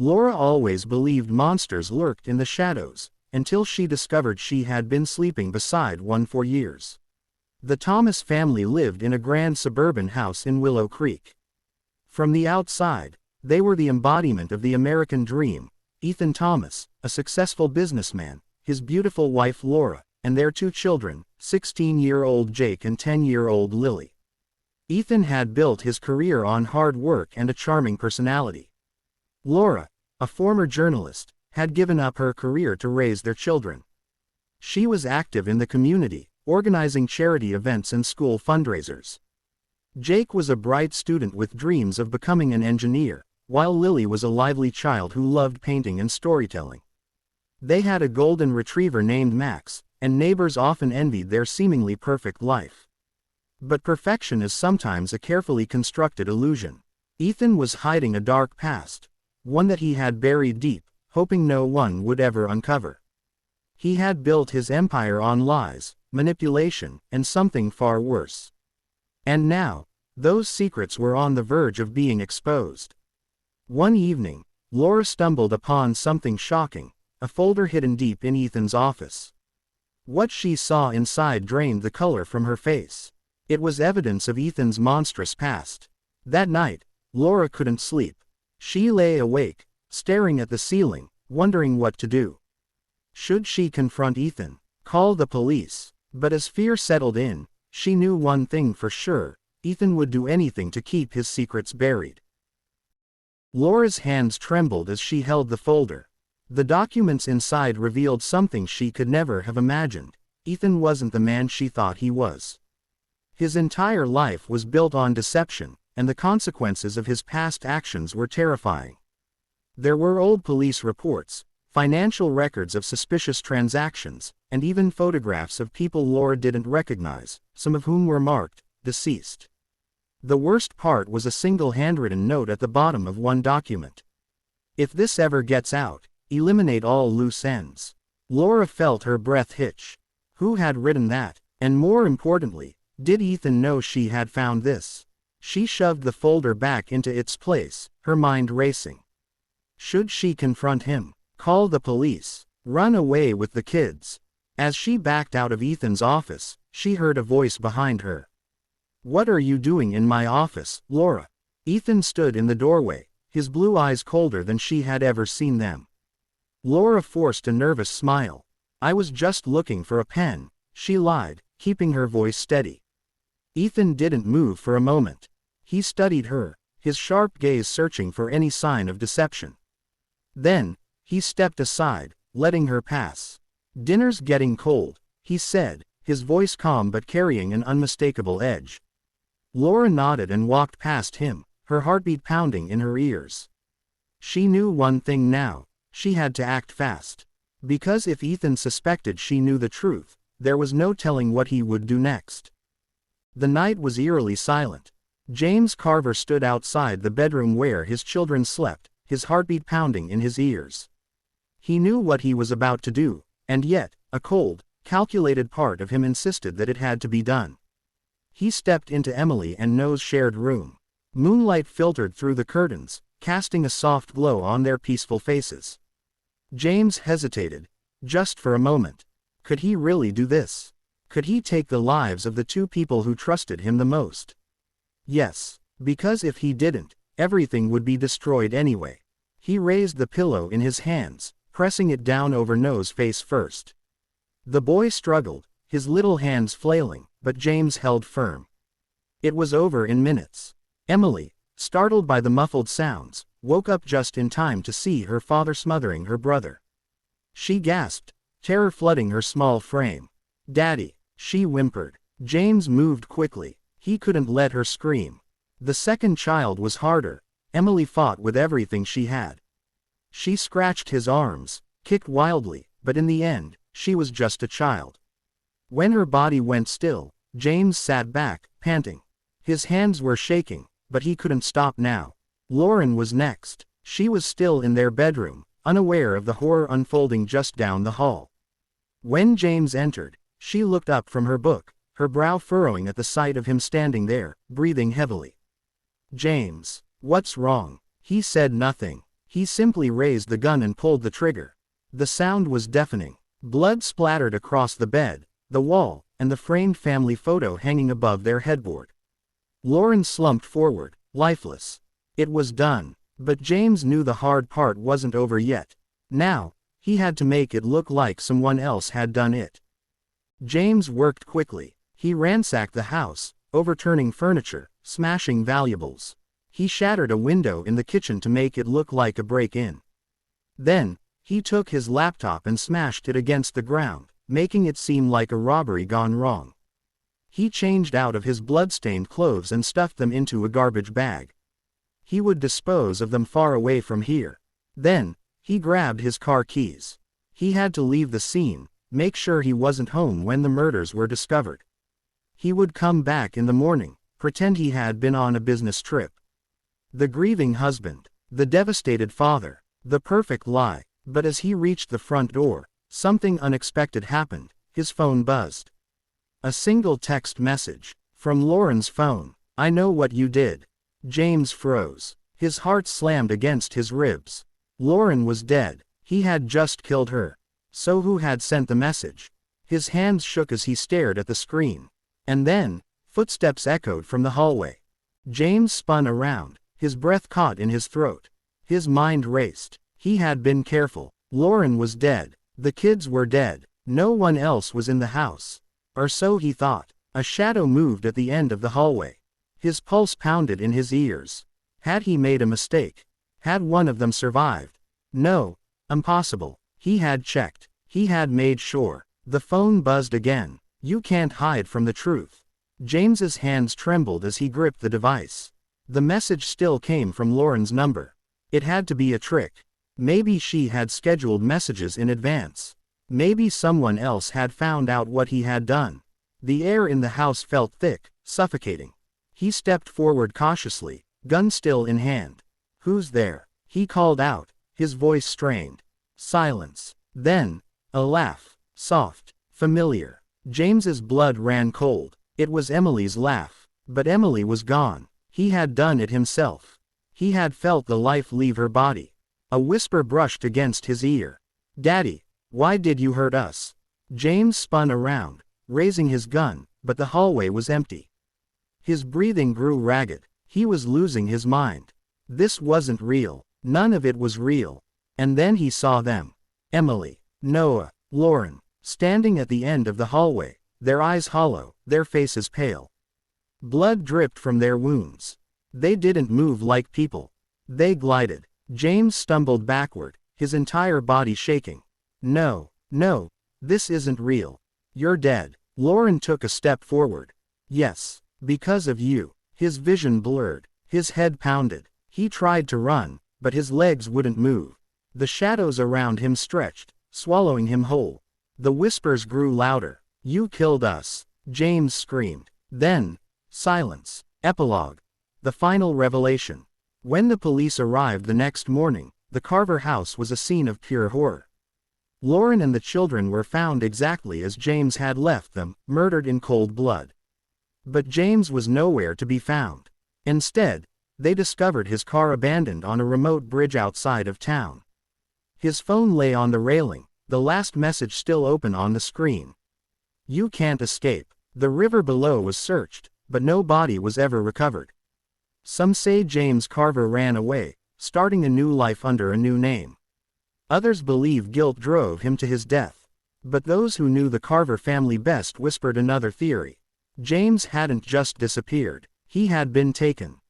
Laura always believed monsters lurked in the shadows, until she discovered she had been sleeping beside one for years. The Thomas family lived in a grand suburban house in Willow Creek. From the outside, they were the embodiment of the American dream: Ethan Thomas, a successful businessman, his beautiful wife Laura, and their two children, 16-year-old Jake and 10-year-old Lily. Ethan had built his career on hard work and a charming personality. Laura, a former journalist, had given up her career to raise their children. She was active in the community, organizing charity events and school fundraisers. Jake was a bright student with dreams of becoming an engineer, while Lily was a lively child who loved painting and storytelling. They had a golden retriever named Max, and neighbors often envied their seemingly perfect life. But perfection is sometimes a carefully constructed illusion. Ethan was hiding a dark past, one that he had buried deep, hoping no one would ever uncover. He had built his empire on lies, manipulation, and something far worse. And now, those secrets were on the verge of being exposed. One evening, Laura stumbled upon something shocking: a folder hidden deep in Ethan's office. What she saw inside drained the color from her face. It was evidence of Ethan's monstrous past. That night, Laura couldn't sleep. She lay awake, staring at the ceiling, wondering what to do. Should she confront Ethan? Call the police? But as fear settled in, she knew one thing for sure: Ethan would do anything to keep his secrets buried. Laura's hands trembled as she held the folder. The documents inside revealed something she could never have imagined: Ethan wasn't the man she thought he was. His entire life was built on deception, and the consequences of his past actions were terrifying. There were old police reports, financial records of suspicious transactions, and even photographs of people Laura didn't recognize, some of whom were marked deceased. The worst part was a single handwritten note at the bottom of one document: "If this ever gets out, eliminate all loose ends." Laura felt her breath hitch. Who had written that? And more importantly, did Ethan know she had found this? She shoved the folder back into its place, her mind racing. Should she confront him? Call the police? Run away with the kids? As she backed out of Ethan's office, she heard a voice behind her. "What are you doing in my office, Laura?" Ethan stood in the doorway, his blue eyes colder than she had ever seen them. Laura forced a nervous smile. "I was just looking for a pen," she lied, keeping her voice steady. Ethan didn't move for a moment. He studied her, his sharp gaze searching for any sign of deception. Then, he stepped aside, letting her pass. "Dinner's getting cold," he said, his voice calm but carrying an unmistakable edge. Laura nodded and walked past him, her heartbeat pounding in her ears. She knew one thing now: she had to act fast. Because if Ethan suspected she knew the truth, there was no telling what he would do next. The night was eerily silent. James Carver stood outside the bedroom where his children slept, his heartbeat pounding in his ears. He knew what he was about to do, and yet, a cold, calculated part of him insisted that it had to be done. He stepped into Emily and Noah's shared room. Moonlight filtered through the curtains, casting a soft glow on their peaceful faces. James hesitated, just for a moment. Could he really do this? Could he take the lives of the two people who trusted him the most? Yes, because if he didn't, everything would be destroyed anyway. He raised the pillow in his hands, pressing it down over Noah's face first. The boy struggled, his little hands flailing, but James held firm. It was over in minutes. Emily, startled by the muffled sounds, woke up just in time to see her father smothering her brother. She gasped, terror flooding her small frame. "Daddy," she whimpered. James moved quickly. He couldn't let her scream. The second child was harder. Emily fought with everything she had. She scratched his arms, kicked wildly, but in the end, she was just a child. When her body went still, James sat back, panting. His hands were shaking, but he couldn't stop now. Lauren was next. She was still in their bedroom, unaware of the horror unfolding just down the hall. When James entered, she looked up from her book, her brow furrowing at the sight of him standing there, breathing heavily. "James, what's wrong?" He said nothing. He simply raised the gun and pulled the trigger. The sound was deafening. Blood splattered across the bed, the wall, and the framed family photo hanging above their headboard. Lauren slumped forward, lifeless. It was done. But James knew the hard part wasn't over yet. Now, he had to make it look like someone else had done it. James worked quickly. He ransacked the house, overturning furniture, smashing valuables. He shattered a window in the kitchen to make it look like a break-in. Then, he took his laptop and smashed it against the ground, making it seem like a robbery gone wrong. He changed out of his blood-stained clothes and stuffed them into a garbage bag. He would dispose of them far away from here. Then, he grabbed his car keys. He had to leave the scene, make sure he wasn't home when the murders were discovered. He would come back in the morning, pretend he had been on a business trip. The grieving husband, the devastated father, the perfect lie. But as he reached the front door, something unexpected happened. His phone buzzed. A single text message. From Lauren's phone. "I know what you did." James froze. His heart slammed against his ribs. Lauren was dead. He had just killed her. So who had sent the message? His hands shook as he stared at the screen. And then, footsteps echoed from the hallway. James spun around, his breath caught in his throat. His mind raced. He had been careful. Lauren was dead. The kids were dead. No one else was in the house. Or so he thought. A shadow moved at the end of the hallway. His pulse pounded in his ears. Had he made a mistake? Had one of them survived? No. Impossible. He had checked. He had made sure. The phone buzzed again. You can't hide from the truth. James's hands trembled as he gripped the device. The message still came from Lauren's number. It had to be a trick. Maybe she had scheduled messages in advance. Maybe someone else had found out what he had done. The air in the house felt thick, suffocating. He stepped forward cautiously, gun still in hand. "Who's there?" he called out, his voice strained. Silence. Then, a laugh. Soft, familiar. James's blood ran cold. It was Emily's laugh. But Emily was gone. He had done it himself. He had felt the life leave her body. A whisper brushed against his ear. "Daddy, why did you hurt us?" James spun around, raising his gun, but the hallway was empty. His breathing grew ragged. He was losing his mind. This wasn't real. None of it was real. And then he saw them. Emily, Noah, Lauren, standing at the end of the hallway, their eyes hollow, their faces pale. Blood dripped from their wounds. They didn't move like people. They glided. James stumbled backward, his entire body shaking. No, this isn't real. You're dead." Lauren took a step forward. "Yes, because of you." His vision blurred, his head pounded. He tried to run, but his legs wouldn't move. The shadows around him stretched, swallowing him whole. The whispers grew louder. "You killed us," James screamed. Then, silence. Epilogue. The final revelation. When the police arrived the next morning, the Carver house was a scene of pure horror. Lauren and the children were found exactly as James had left them, murdered in cold blood. But James was nowhere to be found. Instead, they discovered his car abandoned on a remote bridge outside of town. His phone lay on the railing, the last message still open on the screen. "You can't escape." The river below was searched, but no body was ever recovered. Some say James Carver ran away, starting a new life under a new name. Others believe guilt drove him to his death. But those who knew the Carver family best whispered another theory. James hadn't just disappeared. He had been taken.